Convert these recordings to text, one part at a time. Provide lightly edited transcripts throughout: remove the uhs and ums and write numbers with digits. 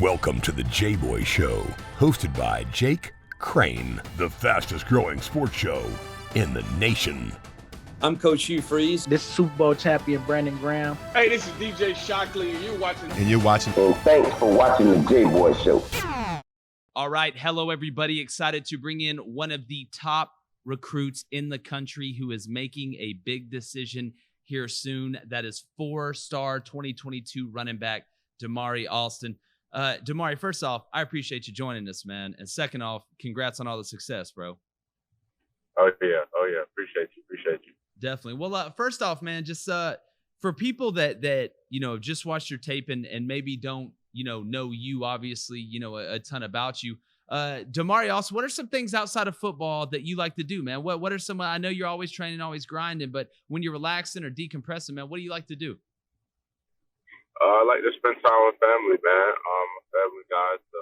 Welcome to the Jboy Show, hosted by Jake Crain, the fastest growing sports show in the nation. I'm Coach Hugh Freeze. This is Super Bowl champion Brandon Graham. Hey, this is DJ Shockley, and you're watching. And thanks for watching the Jboy Show. All right. Hello, everybody. Excited to bring in one of the top recruits in the country who is making a big decision here soon. That is 4-star 2022 running back Damari Alston. Damari, first off, I appreciate you joining us, man. And second off, congrats on all the success, bro. Oh yeah. Appreciate you. Definitely. Well, first off, man, just for people that just watched your tape and maybe don't know you, obviously, a ton about you. Damari Alston, what are some things outside of football that you like to do, man? What are some? I know you're always training, always grinding, but when you're relaxing or decompressing, man, what do you like to do? I like to spend time with family, man. I'm a family guy, so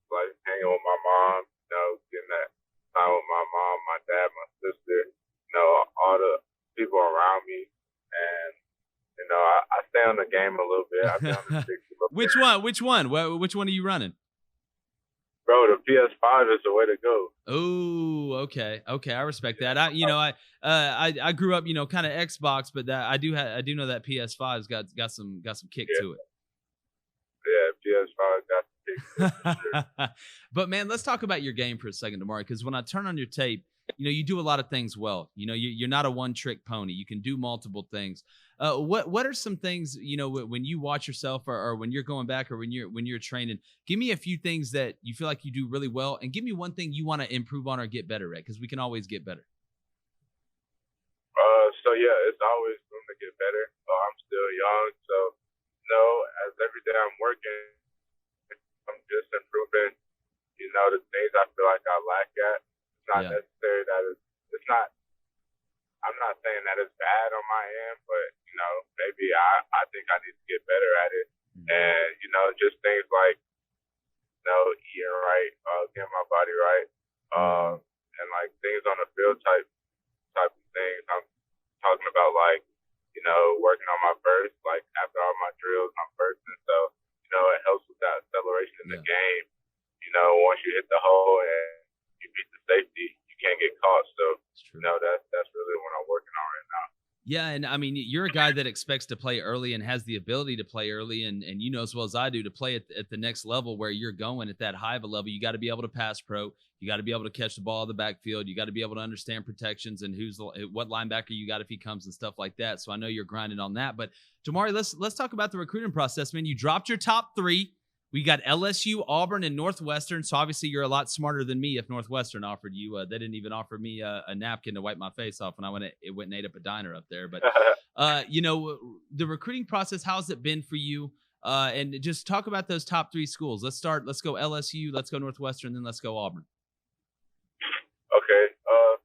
like hanging with my mom, getting that time with my mom, my dad, my sister, all the people around me, and I stay on the game a little bit. I be on the sticks a little Which bit. one? Which one are you running? Bro, the PS5 is the way to go. Oh, okay. I respect that. I grew up, kind of Xbox, but I do know that PS5's got some kick to it. Yeah, PS5 got some kick to it, for sure. But man, let's talk about your game for a second, Damari, because when I turn on your tape, you do a lot of things well. You're not a one-trick pony. You can do multiple things. What are some things, when you watch yourself or when you're going back or when you're training, give me a few things that you feel like you do really well, and give me one thing you want to improve on or get better at, because we can always get better. So yeah, it's always room to get better. I'm still young, so as every day I'm working, I'm just improving. The things I feel like I lack at. It's not necessary that it's not. I'm not saying that it's bad on my end, but maybe I think I need to get better at it. And just things like eating right, getting my body right, and like things on the field type of things. I'm talking about like working on my burst, like after all my drills, I'm bursting, so it helps with that acceleration in the game. Once you hit the hole and you beat the safety, you can't get caught. So that's really what I'm working on right now. Yeah, and I mean, you're a guy that expects to play early and has the ability to play early, and you know as well as I do, to play at the next level where you're going at that high of a level, you got to be able to pass pro. You got to be able to catch the ball in the backfield. You got to be able to understand protections and what linebacker you got if he comes and stuff like that. So I know you're grinding on that. But Damari, let's talk about the recruiting process, man. You dropped your top 3. We got LSU, Auburn, and Northwestern. So obviously you're a lot smarter than me if Northwestern offered you. They didn't even offer me a napkin to wipe my face off when I went and ate up a diner up there. But, the recruiting process, how's it been for you? And just talk about those top 3 schools. Let's go LSU, let's go Northwestern, then let's go Auburn. Okay.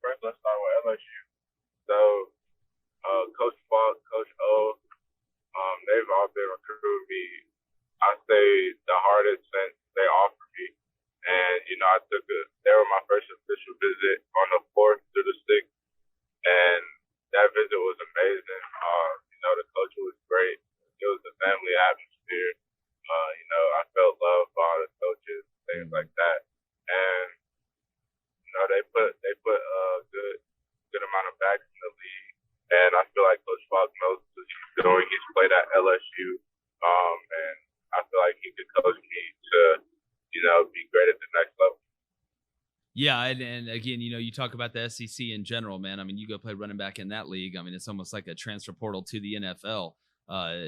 First, let's start with LSU. So, Coach Falk, Coach O, they've all been recruiting me, I say, the hardest since they offered me. And, they were my first official visit on the 4th through the 6th. And that visit was amazing. The culture was great. It was a family atmosphere. I felt love by all the coaches, things like that. And, they put a good amount of backs in the league. And I feel like Coach Falk knows what he's doing. He's played at LSU. And I feel like he could coach me to, be great at the next level. Yeah, and again, you talk about the SEC in general, man. I mean, you go play running back in that league. I mean, it's almost like a transfer portal to the NFL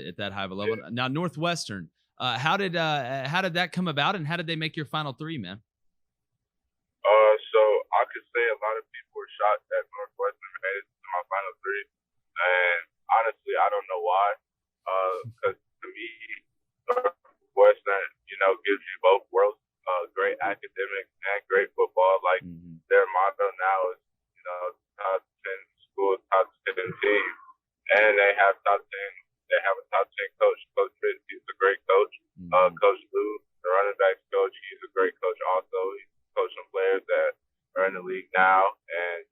at that high of a level. Yeah. Now, Northwestern, how did that come about, and how did they make your final 3, man? So I could say a lot of people were shocked that Northwestern made it to my final 3, and honestly, I don't know why. Because to me, Northwestern, gives you both worlds, great academics and great football. Like their motto now is, top 10 school, top 10 team, and they have top 10. They have a top 10 coach, Coach Fitz. He's a great coach. Coach Lou, the running backs coach, he's a great coach also. He's coaching players that are in the league now, and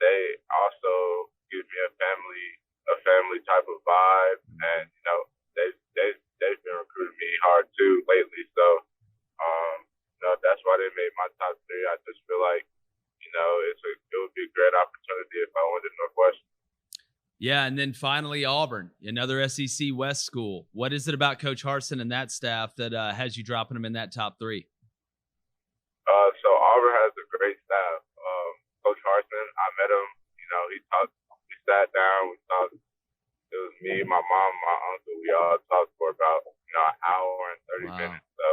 they also give me a family type of vibe, and they've been recruiting me hard too lately. Yeah, and then finally Auburn, another SEC West school. What is it about Coach Harsin and that staff that has you dropping them in that top 3? So Auburn has a great staff. Coach Harsin, I met him. We sat down, we talked. It was me, my mom, my uncle. We all talked for about an hour and 30 minutes. So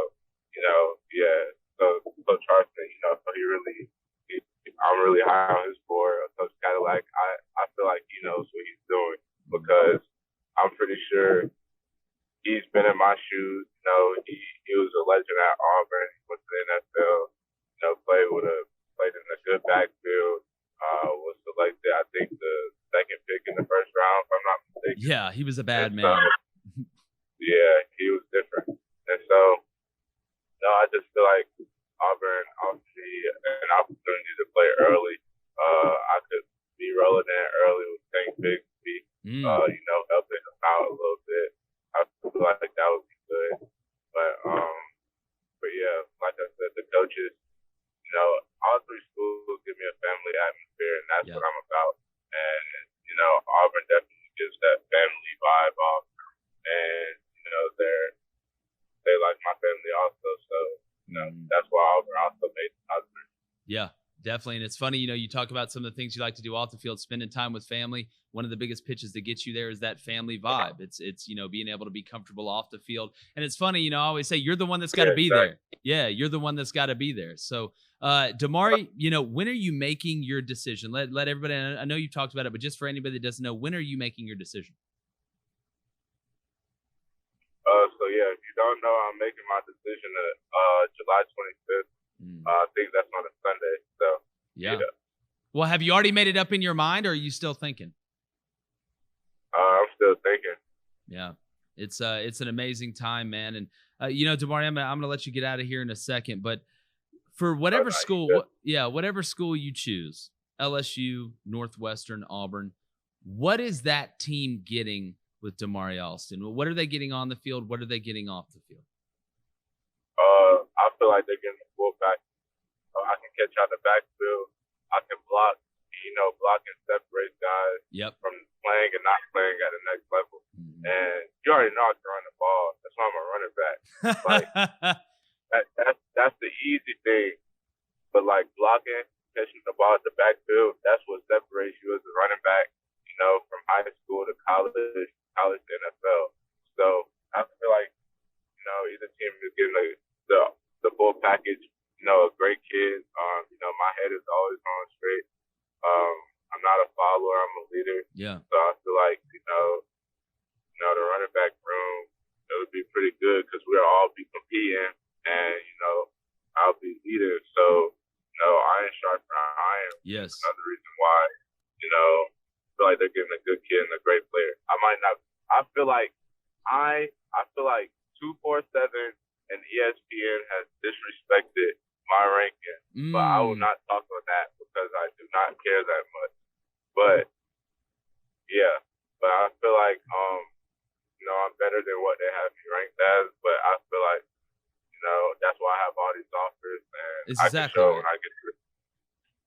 So Coach Harsin, so I'm really high on his board. Coach Cadillac, I feel like he knows what he's doing because I'm pretty sure he's been in my shoes. He was a legend at Auburn. He went to the NFL. Played in a good backfield. Was selected, I think, the second pick in the first round, if I'm not mistaken. Yeah, he was a bad man. Yeah, he was different. And so, I just feel like Auburn, obviously, an opportunity to play early. I could be rolling in early with St. Bigsby, helping him out a little bit. I feel like that would be good. But yeah, like I said, the coaches, all 3 schools give me a family atmosphere, and that's what I'm about. And, Auburn definitely gives that family vibe off. And, they like my family also. So, that's why Auburn also made the top 3. Yeah, definitely. And it's funny, you talk about some of the things you like to do off the field, spending time with family. One of the biggest pitches that gets you there is that family vibe. It's being able to be comfortable off the field. And it's funny, I always say you're the one that's got to be there. Yeah, you're the one that's got to be there. So, Damari, when are you making your decision? Let everybody, I know you talked about it, but just for anybody that doesn't know, when are you making your decision? If you don't know, I'm making my decision July 25th. I think that's on a Sunday. So, yeah. Well, have you already made it up in your mind, or are you still thinking? I'm still thinking. Yeah. It's an amazing time, man. And, Damari, I'm going to let you get out of here in a second, but for whatever whatever school you choose, LSU, Northwestern, Auburn, what is that team getting with Damari Alston? What are they getting on the field? What are they getting off the field? I feel like they're getting the full back. I can catch out the backfield. I can block, block and separate guys from playing and not playing at the next level. Mm-hmm. And you already know I can run the ball. That's why I'm a running back. That's the easy thing. But like blocking, catching the ball at the backfield, that's what separates you as a running back, from high school to college to NFL. So I feel like, either team is getting the full package, a great kid. My head is always on straight. I'm not a follower, I'm a leader. Yeah. So I feel like, the running back room, it would be pretty good because we'll all be competing and, I'll be leading. So, iron sharpens iron. Yes. Another reason why, I feel like they're getting a good kid and a great player. I feel like 247 and ESPN has disrespected my ranking, but I will not talk on that because I do not care that much. But yeah, I feel like I'm better than what they have me ranked as. But I feel like that's why I have all these offers, and I can show when I get to it.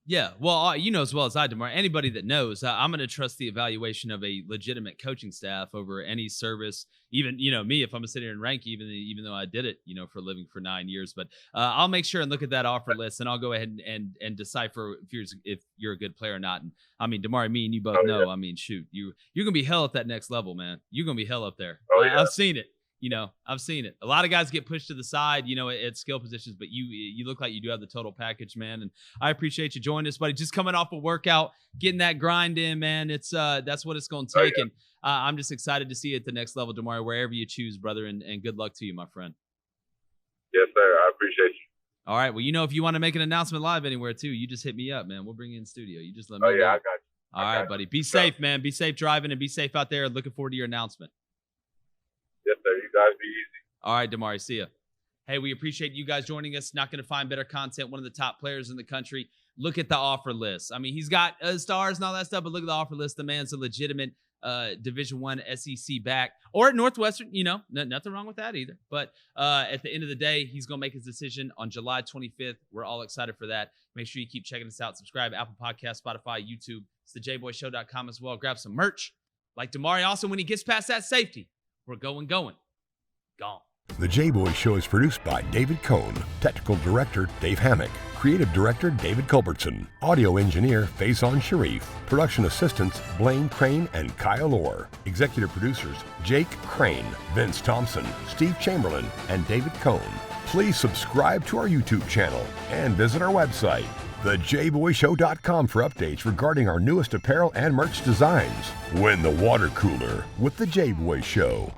Yeah, well, as well as I do, Mark. Anybody that knows, I'm going to trust the evaluation of a legitimate coaching staff over any service. Even, me, if I'm sitting here and rank, even though I did it, for a living for 9 years. But I'll make sure and look at that offer list, and I'll go ahead and decipher if you're a good player or not. And I mean, Damari, me and you both know. Yeah. I mean, shoot, you're gonna be hell at that next level, man. You're gonna be hell up there. Yeah. I've seen it. I've seen it. A lot of guys get pushed to the side, at skill positions, but you look like you do have the total package, man. And I appreciate you joining us, buddy. Just coming off a workout, getting that grind in, man. It's that's what it's going to take. And I'm just excited to see you at the next level, Damari, wherever you choose, brother. And good luck to you, my friend. Yes, sir. I appreciate you. All right. Well, if you want to make an announcement live anywhere too, you just hit me up, man. We'll bring you in studio. You just let me know. I got you. All right, buddy. Be safe, man. Be safe driving and be safe out there. Looking forward to your announcement. Yes, sir. You guys be easy. All right, Damari. See ya. Hey, we appreciate you guys joining us. Not going to find better content. One of the top players in the country. Look at the offer list. I mean, he's got stars and all that stuff, but look at the offer list. The man's a legitimate Division I SEC back. Or at Northwestern, nothing wrong with that either. But at the end of the day, he's going to make his decision on July 25th. We're all excited for that. Make sure you keep checking us out. Subscribe, Apple Podcasts, Spotify, YouTube. It's the jboyshow.com as well. Grab some merch. Like Damari Alston, when he gets past that safety, we're going. Gone. The Jboy Show is produced by David Cohn, Technical Director Dave Hammock, Creative Director David Culbertson, Audio Engineer Feyzan Shareef, Production Assistants Blaine Crain and Kyle Orr, Executive Producers Jake Crain, Vince Thompson, Steve Chamberlain, and David Cohn. Please subscribe to our YouTube channel and visit our website, thejboyshow.com, for updates regarding our newest apparel and merch designs. Win the water cooler with The Jboy Show.